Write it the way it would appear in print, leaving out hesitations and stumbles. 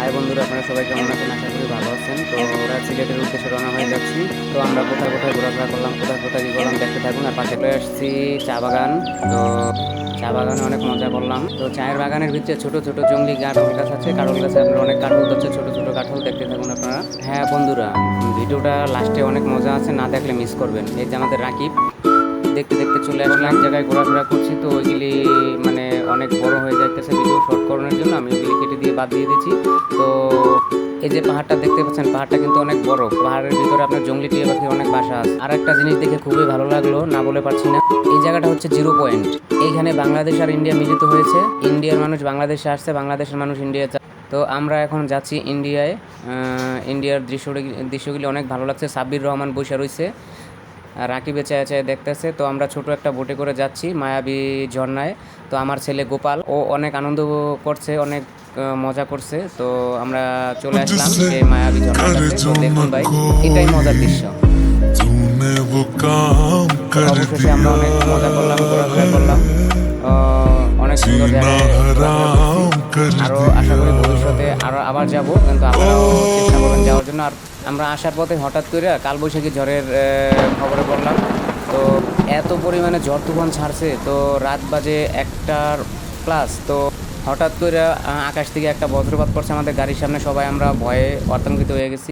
High বন্ধুরা, আপনারা সবাই কেমন আছেন? আশা করি ভালো আছেন। তো ওরা সিলেটের উদ্দেশ্যে রওনা হয়ে যাচ্ছি। তো আমরা কোথায় কোথায় ঘোরাফেরা করলাম, কোথায় কোথায় কী করলাম দেখতে থাকুন। আর পাশে চলে আসছি চা বাগান। তো চা বাগানে অনেক মজা করলাম। তো চায়ের বাগানের ভিতরে ছোট ছোট জঙ্গলি কাঁঠাল গাছ আছে। কাঁঠাল গাছে আপনারা অনেক কাঁঠাল ধরছে, ছোট ছোট কাঁঠাল দেখতে থাকুন আপনারা। হ্যাঁ বন্ধুরা, ভিডিওটা লাস্টে অনেক মজা আছে, না দেখলে মিস করবেন। এই যে আমাদের রাকিব দেখতে দেখতে চলে আসলাম। এক জায়গায় ঘোরাফেরা করছি, তো ওইগুলি মানে অনেক বড় হয়ে যাইতেছে ভিডিও শর্ট করানোর জন্য আমি ওইগুলি কেটে দিয়ে বাদ দিয়ে দিচ্ছি। তো এই যে পাহাড়টা দেখতে পাচ্ছেন, পাহাড়টা কিন্তু অনেক বড়। পাহাড়ের ভিতরে আপনার জঙ্গলি টিয়া পাখির অনেক বাসা আছে। আর একটা জিনিস দেখে খুবই ভালো লাগলো, না বলে পারছি না। এই জায়গাটা হচ্ছে জিরো পয়েন্ট। এইখানে বাংলাদেশ আর ইন্ডিয়া মিলিত হয়েছে। ইন্ডিয়ার মানুষ বাংলাদেশে আসছে, বাংলাদেশের মানুষ ইন্ডিয়া। তো আমরা এখন যাচ্ছি ইন্ডিয়ায়। ইন্ডিয়ার দৃশ্যগুলি অনেক ভালো লাগছে। সাব্বির রহমান বৈশা রয়েছে, রাকিবে চেয়ে চেয়ে দেখতেছে। তো আমরা ছোট একটা বোটে করে যাচ্ছি মায়াবী ঝর্ণায়। তো আমার ছেলে গোপাল ও অনেক আনন্দ করছে, অনেক মজা করছে। তো আমরা চলে আসলাম সেই মায়াবী ঝর্ণার কাছে। তো দেখুন ভাই, এটাই মজার দৃশ্য। তো অবশেষে আমরা অনেক মজা করলাম, ঘোরাফেরা করলাম, অনেক সুন্দর জায়গায় ঘোরাফেরা করছি। আরও আশা করি ভবিষ্যতে আবার যাব, কিন্তু আপনারাও চেষ্টা করবেন যাওয়ার জন্য। আর আমরা আসার পথে হঠাৎ করে কালবৈশাখী ঝড়ের খবরে পড়লাম। তো এত পরিমাণে ঝড় তুফান ছাড়ছে, তো রাত বাজে 1টা+। তো হঠাৎ করে আকাশ থেকে একটা বজ্রপাত পড়ছে আমাদের গাড়ির সামনে। সবাই আমরা ভয়ে আতঙ্কিত হয়ে গেছি।